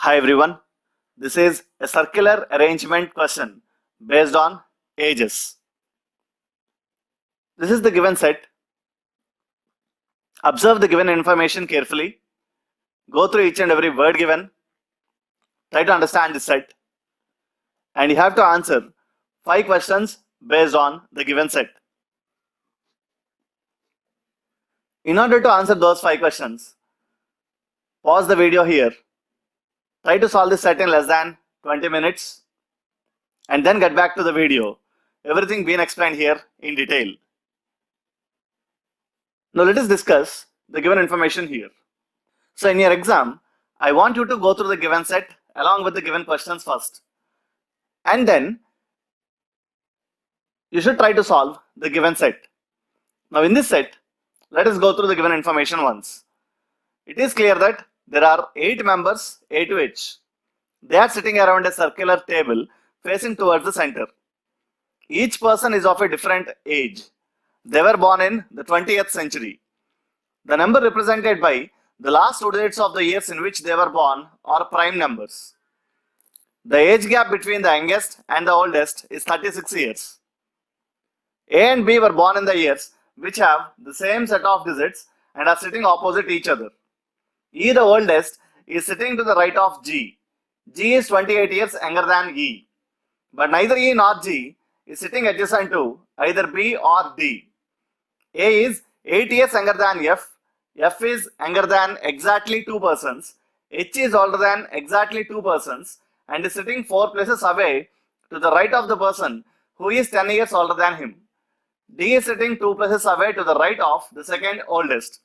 Hi everyone, this is a circular arrangement question based on ages. This is the given set. Observe the given information carefully. Go through each and every word given. Try to understand this set. And you have to answer 5 questions based on the given set. In order to answer those 5 questions, pause the video here. Try to solve this set in less than 20 minutes. And then get back to the video. Everything being explained here in detail. Now let us discuss the given information here. So in your exam, I want you to go through the given set along with the given questions first. And then you should try to solve the given set. Now in this set, let us go through the given information once. It is clear that there are 8 members A to H. They are sitting around a circular table facing towards the center. Each person is of a different age. They were born in the 20th century. The number represented by the last 2 dates of the years in which they were born are prime numbers. The age gap between the youngest and the oldest is 36 years. A and B were born in the years which have the same set of digits and are sitting opposite each other. E, the oldest, is sitting to the right of G. G is 28 years younger than E. But neither E nor G is sitting adjacent to either B or D. A is 8 years younger than F. F is younger than exactly 2 persons. H is older than exactly 2 persons and is sitting 4 places away to the right of the person who is 10 years older than him. D is sitting 2 places away to the right of the second oldest,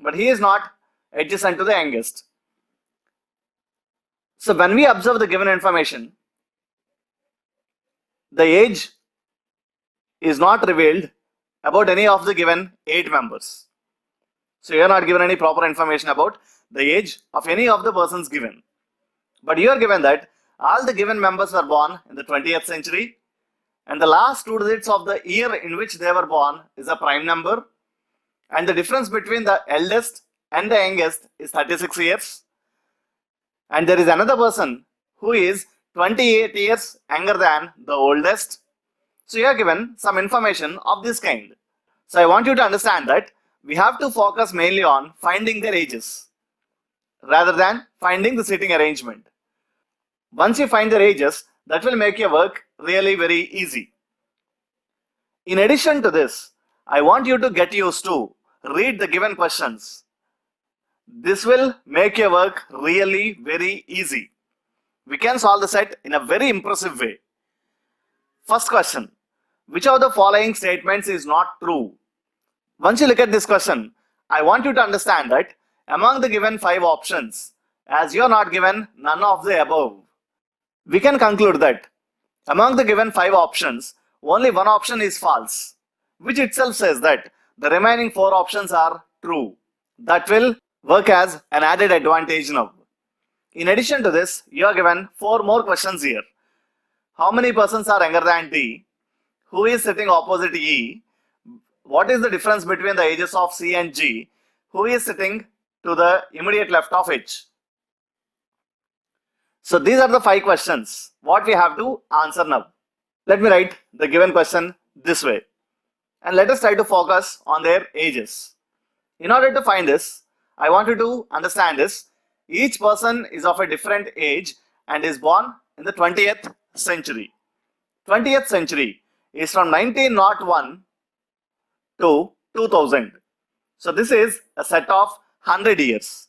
but he is not adjacent to the youngest. So when we observe the given information, the age is not revealed about any of the given 8 members. So you are not given any proper information about the age of any of the persons given. But you are given that all the given members were born in the 20th century and the last 2 digits of the year in which they were born is a prime number and the difference between the eldest and the youngest is 36 years. And there is another person who is 28 years younger than the oldest. So you are given some information of this kind. So I want you to understand that we have to focus mainly on finding their ages rather than finding the sitting arrangement. Once you find their ages, that will make your work really very easy. In addition to this, I want you to get used to read the given questions. This will make your work really very easy. We can solve the set in a very impressive way. First question, which of the following statements is not true? Once you look at this question, I want you to understand that among the given 5 options, as you are not given none of the above, we can conclude that among the given 5 options, only one option is false, which itself says that the remaining 4 options are true. That will work as an added advantage now. In addition to this, you are given 4 more questions here. How many persons are younger than D? Who is sitting opposite E? What is the difference between the ages of C and G? Who is sitting to the immediate left of H? So these are the 5 questions what we have to answer now. Let me write the given question this way. And let us try to focus on their ages. In order to find this, I want you to understand this. Each person is of a different age and is born in the 20th century. 20th century is from 1901 to 2000. So this is a set of 100 years.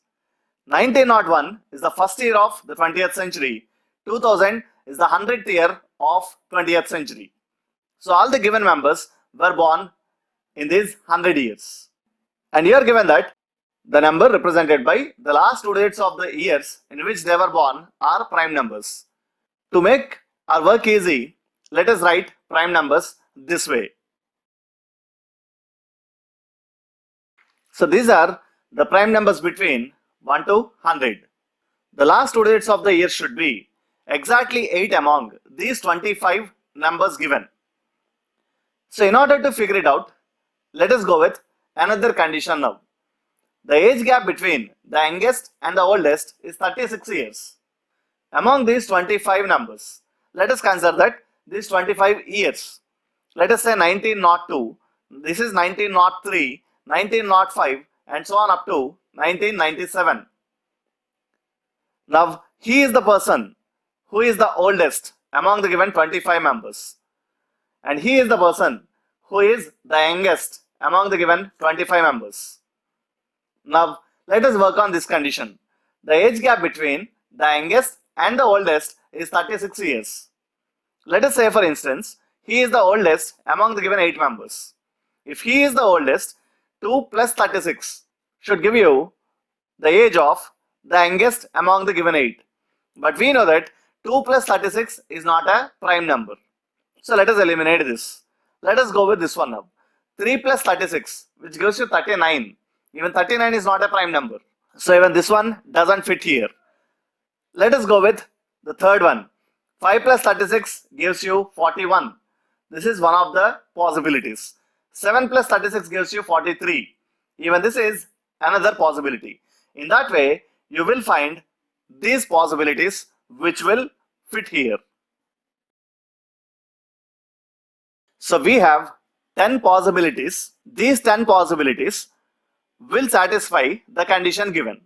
1901 is the first year of the 20th century. 2000 is the 100th year of 20th century. So all the given members were born in these 100 years. And you are given that the number represented by the last 2 dates of the years in which they were born are prime numbers. To make our work easy, let us write prime numbers this way. So these are the prime numbers between 1 to 100. The last 2 digits of the year should be exactly 8 among these 25 numbers given. So in order to figure it out, let us go with another condition now. The age gap between the youngest and the oldest is 36 years. Among these 25 numbers, let us consider that these 25 years. Let us say 1902, this is 1903, 1905, and so on up to 1997. Now, he is the person who is the oldest among the given 25 members. And he is the person who is the youngest among the given 25 members. Now, let us work on this condition. The age gap between the youngest and the oldest is 36 years. Let us say, for instance, he is the oldest among the given 8 members. If he is the oldest, 2 plus 36 should give you the age of the youngest among the given 8. But we know that 2 plus 36 is not a prime number. So let us eliminate this. Let us go with this one now. 3 plus 36, which gives you 39. Even 39 is not a prime number. So even this one doesn't fit here. Let us go with the third one. 5 plus 36 gives you 41. This is one of the possibilities. 7 plus 36 gives you 43. Even this is another possibility. In that way, you will find these possibilities which will fit here. So we have 10 possibilities. These 10 possibilities will satisfy the condition given.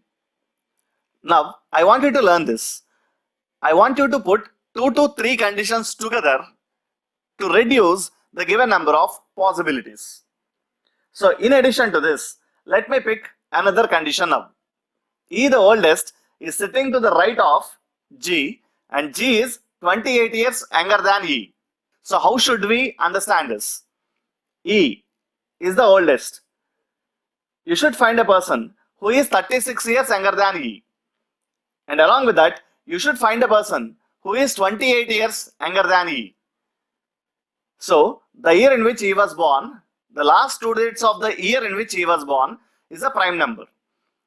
Now, I want you to learn this. I want you to put 2 to 3 conditions together to reduce the given number of possibilities. So, in addition to this, let me pick another condition now. E, the oldest, is sitting to the right of G, and G is 28 years younger than E. So, how should we understand this? E is the oldest. You should find a person who is 36 years younger than E. And along with that, you should find a person who is 28 years younger than E. So, the year in which E was born, the last 2 digits of the year in which E was born is a prime number.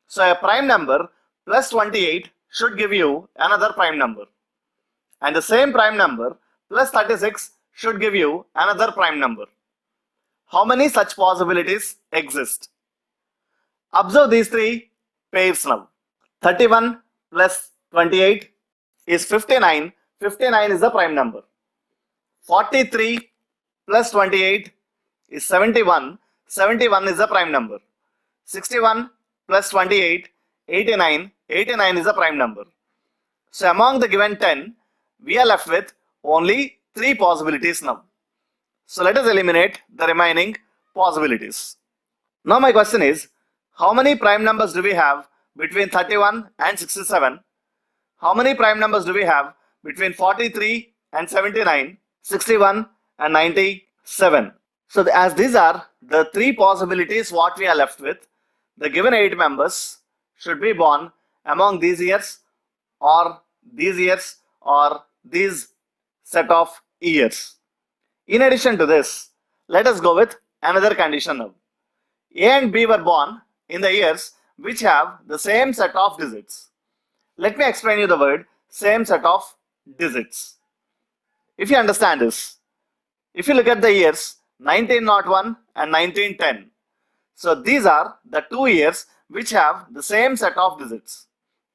So, a prime number plus 28 should give you another prime number. And the same prime number plus 36 should give you another prime number. How many such possibilities exist? Observe these 3 pairs now. 31 plus 28 is 59. 59 is the prime number. 43 plus 28 is 71. 71 is the prime number. 61 plus 28, 89. 89 is the prime number. So among the given 10, we are left with only 3 possibilities now. So let us eliminate the remaining possibilities. Now my question is, how many prime numbers do we have between 31 and 67? How many prime numbers do we have between 43 and 79, 61 and 97? So as these are the 3 possibilities what we are left with, the given 8 members should be born among these years or these set of years. In addition to this, let us go with another condition now. A and B were born in the years which have the same set of digits. Let me explain you the word same set of digits. If you understand this, if you look at the years 1901 and 1910, so these are the 2 years which have the same set of digits.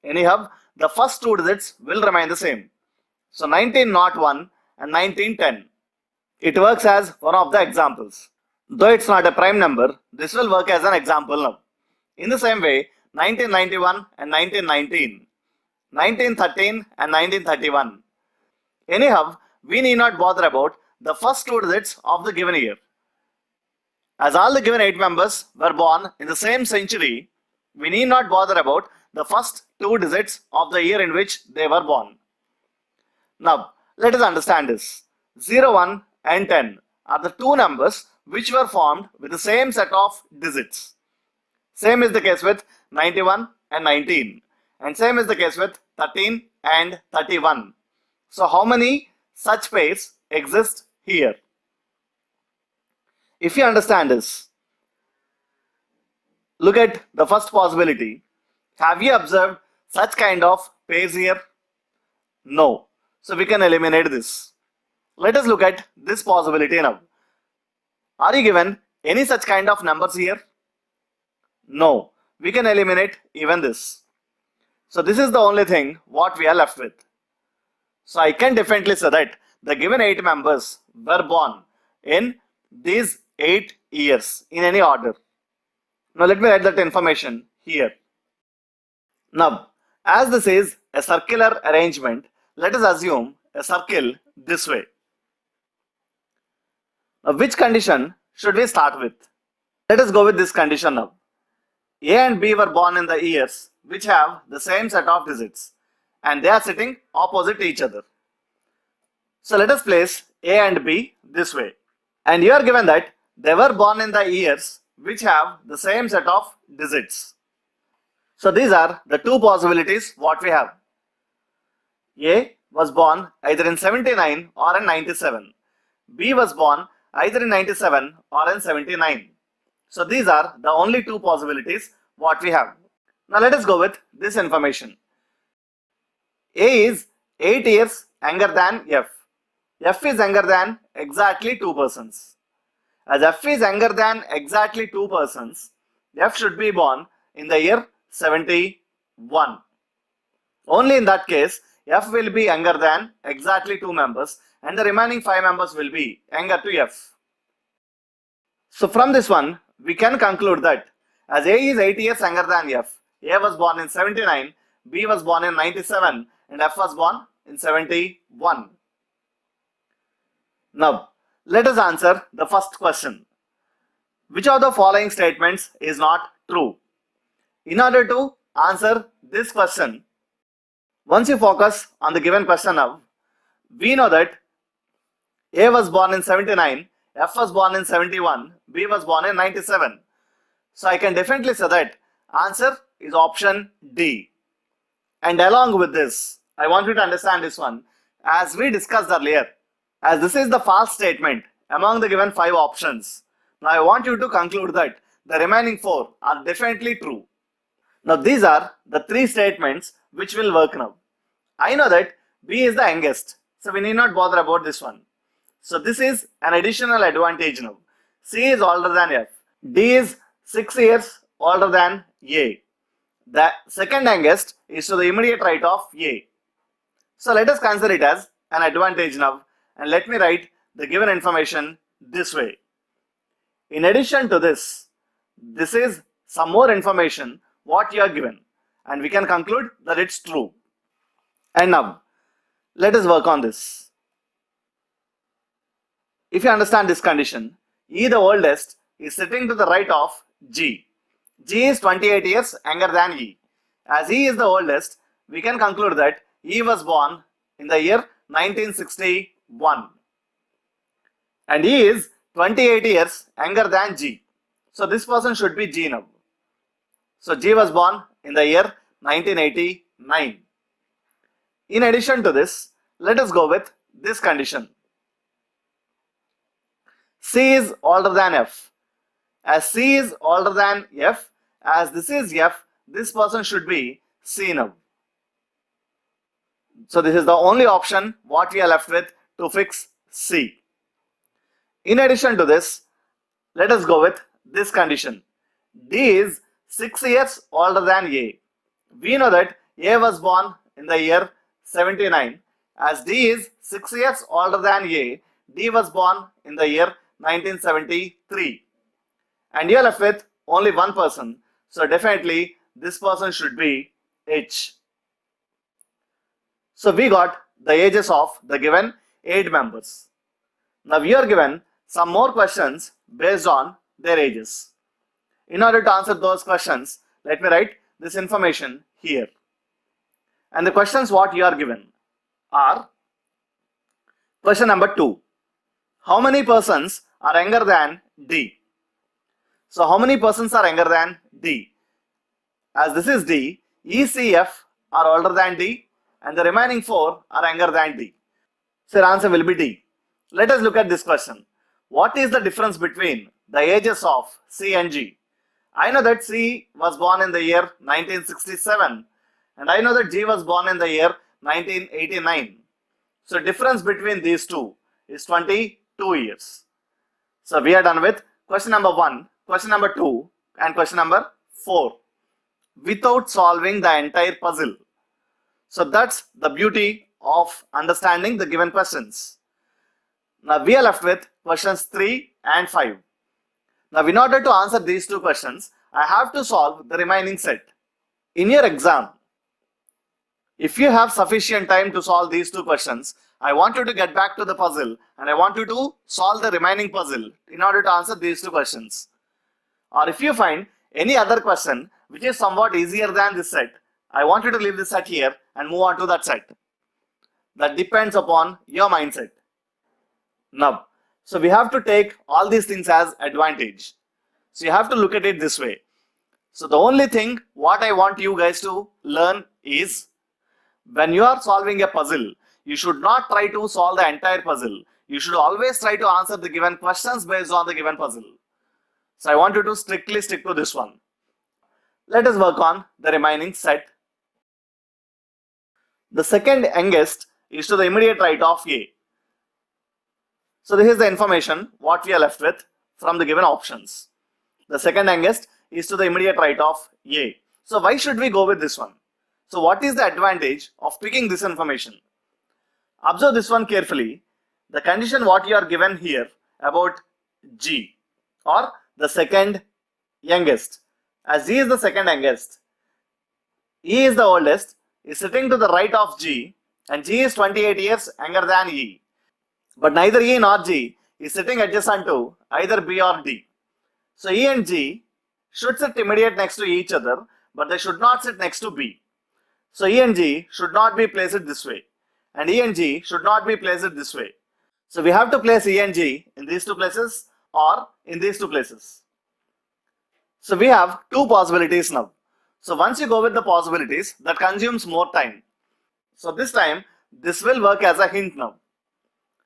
Anyhow, the first 2 digits will remain the same. So 1901 and 1910. It works as one of the examples. Though it's not a prime number, this will work as an example now. In the same way, 1991 and 1919, 1913 and 1931. Anyhow, we need not bother about the first 2 digits of the given year. As all the given 8 members were born in the same century, we need not bother about the first 2 digits of the year in which they were born. Now, let us understand this. 0, 1 and 10 are the 2 numbers which were formed with the same set of digits. Same is the case with 91 and 19. And same is the case with 13 and 31. So how many such pairs exist here? If you understand this, look at the first possibility. Have you observed such kind of pairs here? No. So we can eliminate this. Let us look at this possibility now. Are you given any such kind of numbers here? No. We can eliminate even this. So this is the only thing what we are left with. So I can definitely say that the given 8 members were born in these 8 years in any order. Now let me write that information here. Now, as this is a circular arrangement, let us assume a circle this way. Now, which condition should we start with? Let us go with this condition now. A and B were born in the years which have the same set of digits and they are sitting opposite each other. So let us place A and B this way. And you are given that they were born in the years which have the same set of digits. So these are the two possibilities what we have. A was born either in 79 or in 97. B was born either in 97 or in 79. So these are the only two possibilities what we have. Now let us go with this information. A is 8 years younger than F. F is younger than exactly 2 persons. As F is younger than exactly 2 persons, F should be born in the year 71. Only in that case, F will be younger than exactly 2 members and the remaining 5 members will be younger to F. So from this one, we can conclude that as A is 8 years younger than F, A was born in 79, B was born in 97 and F was born in 71. Now, let us answer the first question. Which of the following statements is not true? In order to answer this question, once you focus on the given question now, we know that A was born in 79, F was born in 71, B was born in 97. So I can definitely say that answer is option D. And along with this, I want you to understand this one. As we discussed earlier, as this is the false statement among the given 5 options, now I want you to conclude that the remaining 4 are definitely true. Now these are the 3 statements which will work now. I know that B is the youngest, so we need not bother about this one. So this is an additional advantage now. C is older than F. D is 6 years older than A. The second youngest is to the immediate right of A. So let us consider it as an advantage now and let me write the given information this way. In addition to this, this is some more information what you are given and we can conclude that it's true. And now, let us work on this. If you understand this condition, E the oldest is sitting to the right of G. G is 28 years younger than E. As E is the oldest, we can conclude that E was born in the year 1961. And E is 28 years younger than G. So this person should be G now. So G was born in the year 1989. In addition to this, let us go with this condition. C is older than F. As C is older than F, as this is F, this person should be C now. So this is the only option what we are left with to fix C. In addition to this, let us go with this condition. D is 6 years older than A. We know that A was born in the year 79. As D is 6 years older than A, D was born in the year 1973. And you are left with only one person. So definitely this person should be H. So we got the ages of the given 8 members. Now we are given some more questions based on their ages. In order to answer those questions, let me write this information here. And the questions what you are given are: question number 2. How many persons are younger than D? So how many persons are younger than D? As this is D, E, C, F are older than D and the remaining 4 are younger than D. So your answer will be D. Let us look at this question. What is the difference between the ages of C and G? I know that C was born in the year 1967 and I know that G was born in the year 1989. So difference between these two is 22 years. So we are done with question number 1, question number 2 and question number 4 without solving the entire puzzle. So that's the beauty of understanding the given questions. Now we are left with questions 3 and 5. Now in order to answer these two questions, I have to solve the remaining set. In your exam, if you have sufficient time to solve these two questions, I want you to get back to the puzzle and I want you to solve the remaining puzzle in order to answer these two questions. Or if you find any other question which is somewhat easier than this set, I want you to leave this set here and move on to that set. That depends upon your mindset. Now, so we have to take all these things as advantage. So you have to look at it this way. So the only thing what I want you guys to learn is, when you are solving a puzzle, you should not try to solve the entire puzzle. You should always try to answer the given questions based on the given puzzle. So I want you to strictly stick to this one. Let us work on the remaining set. The second youngest is to the immediate right of A. So this is the information what we are left with from the given options. The second youngest is to the immediate right of A. So why should we go with this one? So what is the advantage of picking this information? Observe this one carefully. The condition what you are given here about G, or the second youngest. As G is the second youngest, E is the oldest, is sitting to the right of G, and G is 28 years younger than E. But neither E nor G is sitting adjacent to either B or D. So E and G should sit immediate next to each other, but they should not sit next to B. So E and G should not be placed this way, and E and G should not be placed this way. So we have to place E and G in these two places or in these two places. So we have two possibilities now. So once you go with the possibilities, that consumes more time. So this time, this will work as a hint now.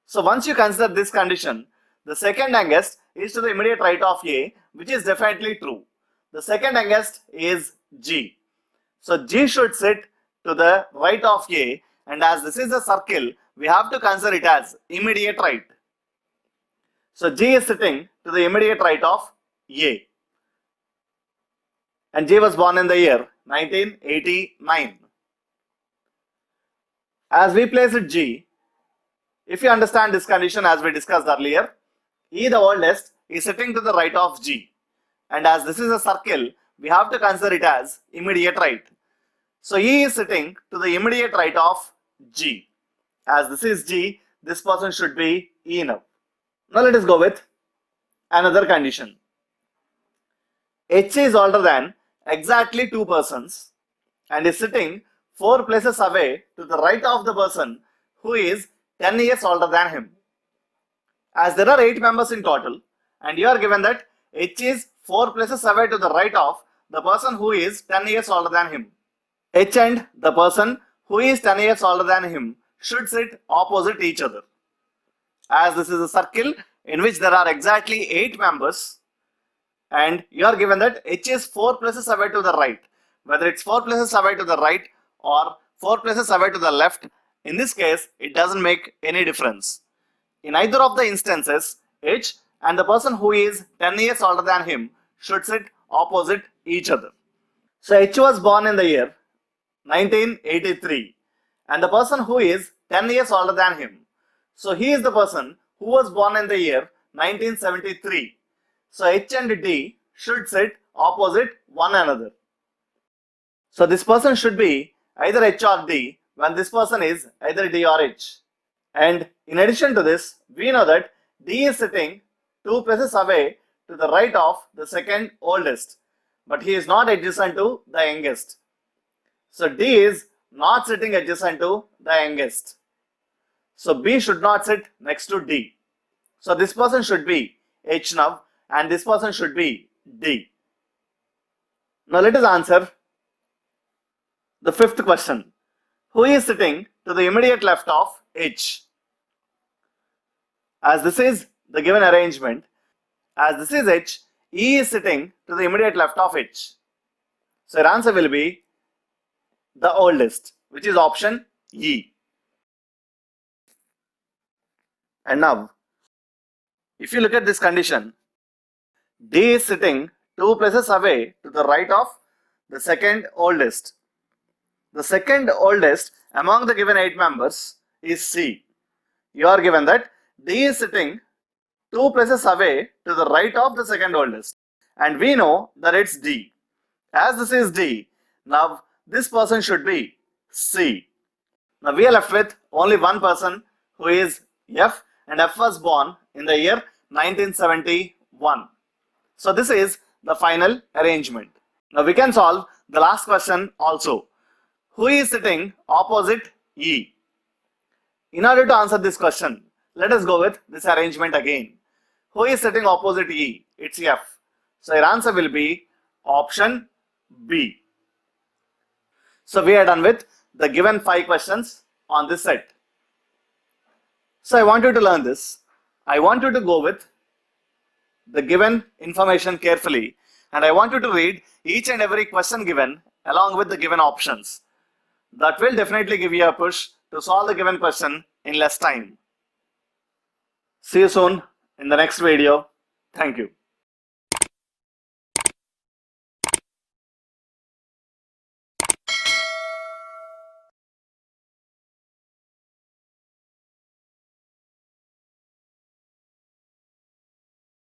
So once you consider this condition, the second youngest is to the immediate right of A, which is definitely true. The second youngest is G. So G should sit to the right of A, and as this is a circle, we have to consider it as immediate right. So G is sitting to the immediate right of A. And G was born in the year 1989. As we place it G, if you understand this condition as we discussed earlier, E the oldest is sitting to the right of G. And as this is a circle, we have to consider it as immediate right. So E is sitting to the immediate right of G. As this is G, this person should be E now. Now let us go with another condition. H is older than exactly two persons and is sitting 4 places away to the right of the person who is 10 years older than him. As there are 8 members in total, and you are given that H is 4 places away to the right of the person who is 10 years older than him. H and the person who is 10 years older than him should sit opposite each other. As this is a circle in which there are exactly 8 members, and you are given that H is 4 places away to the right. Whether it's 4 places away to the right or 4 places away to the left, in this case, it doesn't make any difference. In either of the instances, H and the person who is 10 years older than him should sit opposite each other. So H was born in the year 1983 and the person who is 10 years older than him. So he is the person who was born in the year 1973. So H and D should sit opposite one another. So this person should be either H or D when this person is either D or H. And in addition to this, we know that D is sitting 2 places away to the right of the second oldest, but he is not adjacent to the youngest. So D is not sitting adjacent to the youngest. So B should not sit next to D. So this person should be H now and this person should be D. Now let us answer the 5th question. Who is sitting to the immediate left of H? As this is the given arrangement, as this is H, E is sitting to the immediate left of H. So your answer will be the oldest, which is option E. And now, if you look at this condition, D is sitting 2 places away to the right of the second oldest. The second oldest among the given 8 members is C. You are given that D is sitting 2 places away to the right of the second oldest, and we know that it's D. As this is D, now this person should be C. Now we are left with only one person, who is F, and F was born in the year 1971. So this is the final arrangement. Now we can solve the last question also. Who is sitting opposite E? In order to answer this question, let us go with this arrangement again. Who is sitting opposite E? It's F. So your answer will be option B. So we are done with the given 5 questions on this set. So I want you to learn this. I want you to go with the given information carefully, and I want you to read each and every question given along with the given options. That will definitely give you a push to solve the given question in less time. See you soon in the next video. Thank you.